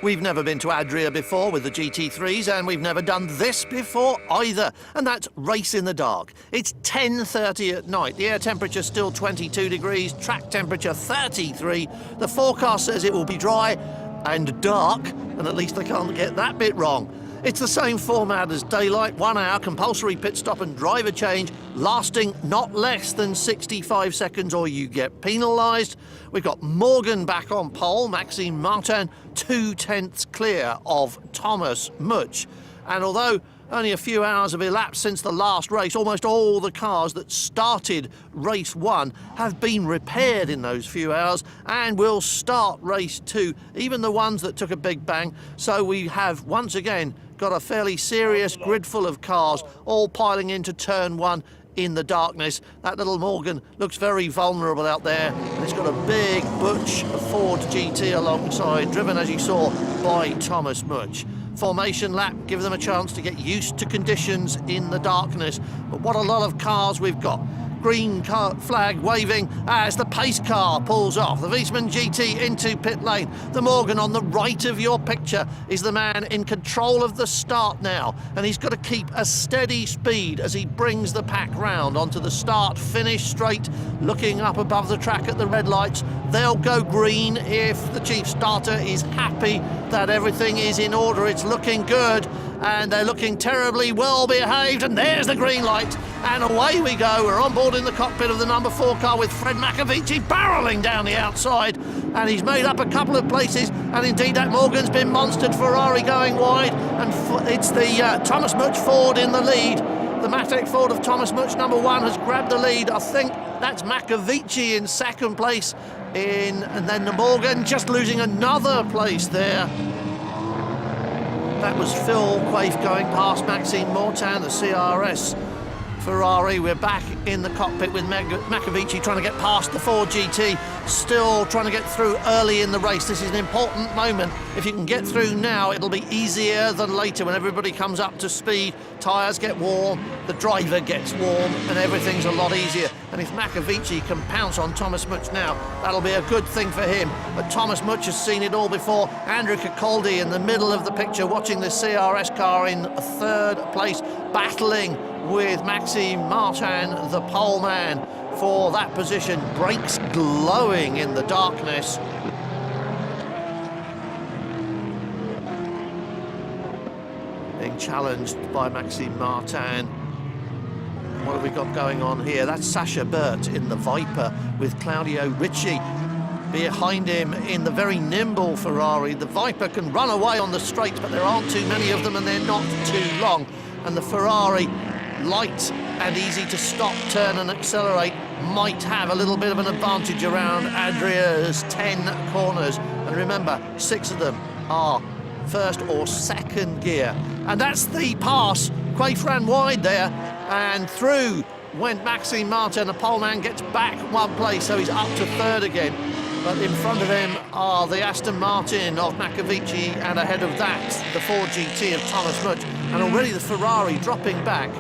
We've never been to Adria before with the GT3s, and we've never done this before either, and that's race in the dark. It's 10:30 at night. The air temperature still 22 degrees, track temperature 33. The forecast says it will be dry and dark, and at least they can't get that bit wrong. It's the same format as daylight, 1 hour, compulsory pit stop and driver change, lasting not less than 65 seconds or you get penalised. We've got Morgan back on pole, Maxime Martin 2/10 clear of Thomas Much. And although only a few hours have elapsed since the last race, almost all the cars that started race 1 have been repaired in those few hours and will start race 2, even the ones that took a big bang. So we have once again got a fairly serious grid full of cars all piling into turn 1 in the darkness. That little Morgan looks very vulnerable out there, and it's got a big Butch Ford GT alongside, driven as you saw by Thomas Much. Formation lap, give them a chance to get used to conditions in the darkness. But what a lot of cars we've got. Green car flag waving as the pace car pulls off. The Wiesmann GT into pit lane. The Morgan on the right of your picture is the man in control of the start now, and he's got to keep a steady speed as he brings the pack round onto the start-finish straight, looking up above the track at the red lights. They'll go green if the chief starter is happy that everything is in order. It's looking good, and they're looking terribly well behaved, and there's the green light, and away we go. We're on board in the cockpit of the number 4 car with Fred McAvici barrelling down the outside, and he's made up a couple of places, and indeed that Morgan's been monstered. Ferrari going wide, and it's the Thomas Much Ford in the lead. The Matic Ford of Thomas Much, number 1, has grabbed the lead. I think that's McAvici in second place, and then the Morgan just losing another place there. That was Phil Quaife going past Maxime Martin, the CRS Ferrari. We're back in the cockpit with McAvici trying to get past the Ford GT, still trying to get through early in the race. This is an important moment. If you can get through now, it'll be easier than later when everybody comes up to speed. Tyres get warm, the driver gets warm, and everything's a lot easier. And if McAvici can pounce on Thomas Much now, that'll be a good thing for him. But Thomas Much has seen it all before. Andrew Cicaldi in the middle of the picture, watching the CRS car in third place, battling with Maxime Martin, the pole man, for that position. Brakes glowing in the darkness. Being challenged by Maxime Martin. What have we got going on here? That's Sasha Burt in the Viper with Claudio Ricci behind him in the very nimble Ferrari. The Viper can run away on the straights, but there aren't too many of them and they're not too long. And the Ferrari, light and easy to stop, turn and accelerate, might have a little bit of an advantage around Adria's 10 corners. And remember, 6 of them are first or second gear. And that's the pass. Quaife ran wide there, and through went Maxime Martin. The poleman gets back 1 place, so he's up to third again. But in front of him are the Aston Martin of McAvici, and ahead of that, the Ford GT of Thomas Much. And already the Ferrari dropping back.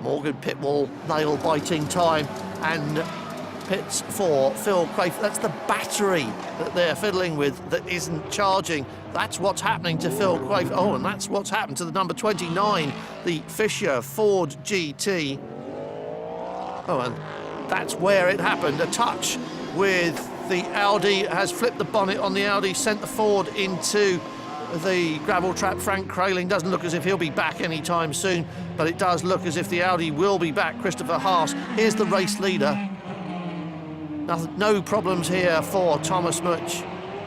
Morgan Pitwall, nail-biting time, and pits for Phil Quaife. That's the battery that they're fiddling with that isn't charging. That's what's happening to Phil Quaife. Oh, and that's what's happened to the number 29, the Fisher Ford GT. Oh, and that's where it happened. A touch with the Audi has flipped the bonnet on the Audi, sent the Ford into the gravel trap. Frank Kraling doesn't look as if he'll be back anytime soon, but it does look as if the Audi will be back. Christopher Haas, here's the race leader. No problems here for Thomas Much.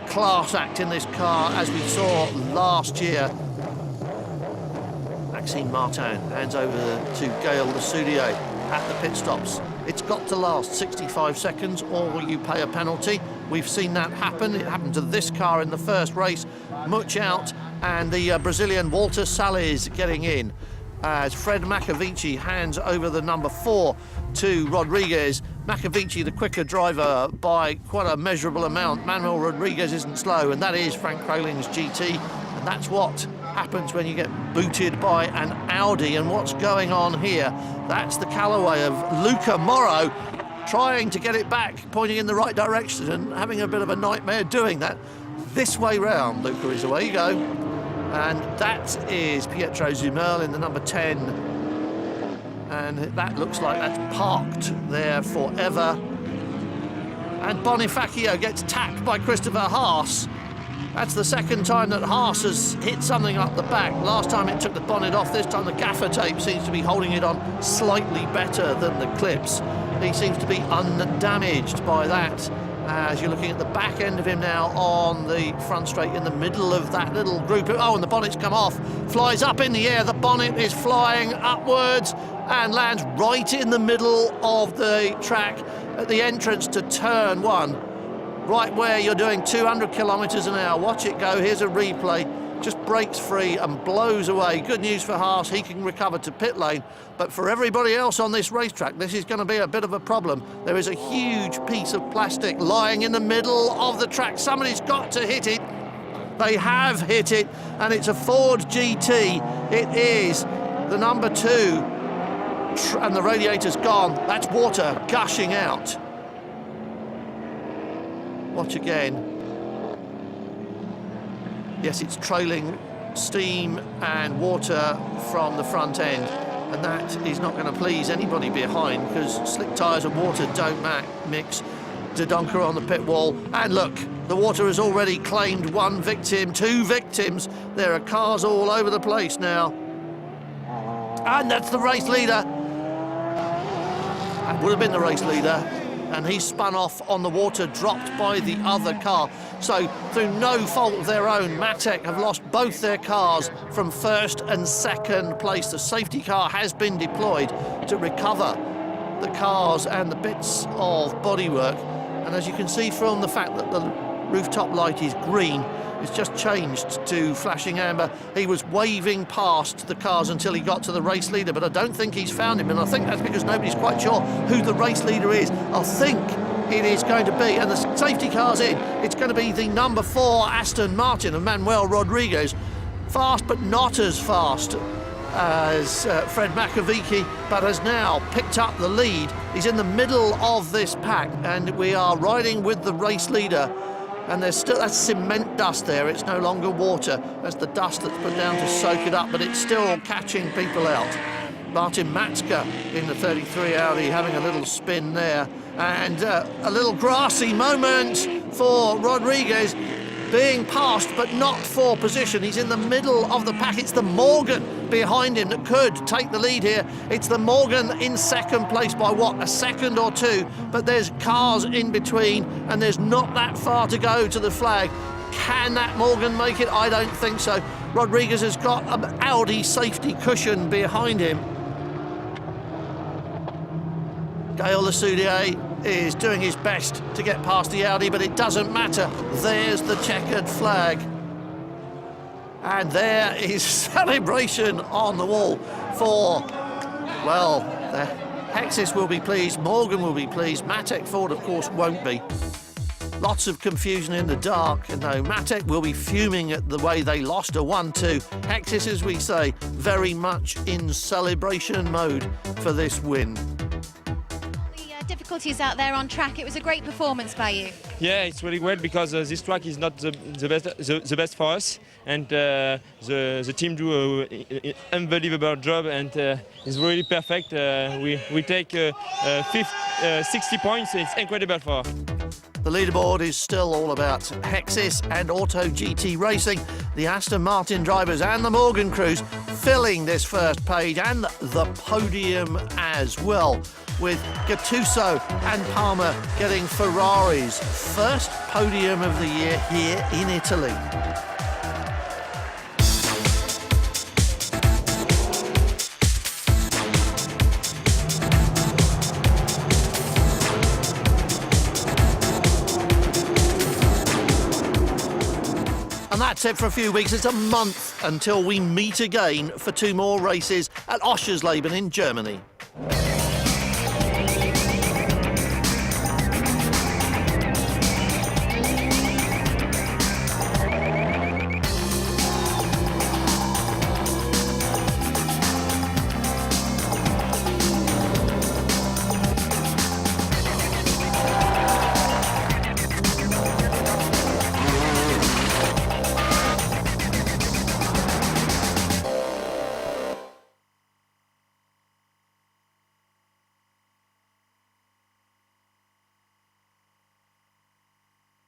Class act in this car, as we saw last year. Maxime Martin hands over to Gail Studio at the pit stops. It's got to last 65 seconds or you pay a penalty. We've seen that happen. It happened to this car in the first race. Much out, and the Brazilian Walter Salles getting in as Fred McAvici hands over the number 4 to Rodriguez. McAvici, the quicker driver by quite a measurable amount. Manuel Rodriguez isn't slow, and that is Frank Kraling's GT. And that's what happens when you get booted by an Audi. And what's going on here? That's the Callaway of Luca Morro, trying to get it back, pointing in the right direction and having a bit of a nightmare doing that. this way round, Luca, is away you go. And that is Pietro Zumel in the number 10. And that looks like that's parked there forever. And Bonifacio gets tapped by Christopher Haas. That's the second time that Haas has hit something up the back. Last time it took the bonnet off, this time the gaffer tape seems to be holding it on slightly better than the clips. He seems to be undamaged by that. As you're looking at the back end of him now on the front straight in the middle of that little group. Oh, and the bonnet's come off, flies up in the air. The bonnet is flying upwards and lands right in the middle of the track at the entrance to turn 1. Right where you're doing 200 kilometres an hour. Watch it go. Here's a replay. Just breaks free and blows away. Good news for Haas. He can recover to pit lane. But for everybody else on this racetrack, this is going to be a bit of a problem. There is a huge piece of plastic lying in the middle of the track. Somebody's got to hit it. They have hit it, and it's a Ford GT. It is the number 2, and the radiator's gone. That's water gushing out. Watch again. Yes, it's trailing steam and water from the front end, and that is not going to please anybody behind, because slick tyres and water don't mix. Dodonka on the pit wall, and look, the water has already claimed 1 victim, 2 victims. There are cars all over the place now. And that's the race leader. That would have been the race leader. And he spun off on the water, dropped by the other car. So, through no fault of their own, Matek have lost both their cars from first and second place. The safety car has been deployed to recover the cars and the bits of bodywork. And as you can see from the fact that the rooftop light is green, it's just changed to flashing amber. He was waving past the cars until he got to the race leader, but I don't think he's found him, and I think that's because nobody's quite sure who the race leader is. I think it is going to be, and the safety car's in, it's going to be the number 4 Aston Martin of Manuel Rodriguez. Fast, but not as fast as Fred Makovici, but has now picked up the lead. He's in the middle of this pack, and we are riding with the race leader. And there's still that cement dust there. It's no longer water. That's the dust that's put down to soak it up, but it's still catching people out. Martin Matska in the 33 Audi having a little spin there. And a little grassy moment for Rodriguez, being passed but not for position. He's in the middle of the pack. It's the Morgan behind him that could take the lead here. It's the Morgan in second place by what, a second or 2, but there's cars in between and there's not that far to go to the flag. Can that Morgan make it? I don't think so. Rodriguez has got an Audi safety cushion behind him. Gaël Lesoudier is doing his best to get past the Audi, but it doesn't matter. There's the checkered flag. And there is celebration on the wall for, well, the Hexis will be pleased, Morgan will be pleased, Matek Ford, of course, won't be. Lots of confusion in the dark, and no, Matek will be fuming at the way they lost a 1-2. Hexis, as we say, very much in celebration mode for this win. Difficulties out there on track. It was a great performance by you. Yeah, it's really great because this track is not the best for us, and the team do an unbelievable job, and it's really perfect. We take 60 points. It's incredible for us. The leaderboard is still all about Hexis and Auto GT Racing, the Aston Martin drivers and the Morgan crews filling this first page, and the podium as well, with Gattuso and Palmer getting Ferrari's first podium of the year here in Italy. And that's it for a few weeks. It's a month until we meet again for 2 more races at Oschersleben in Germany.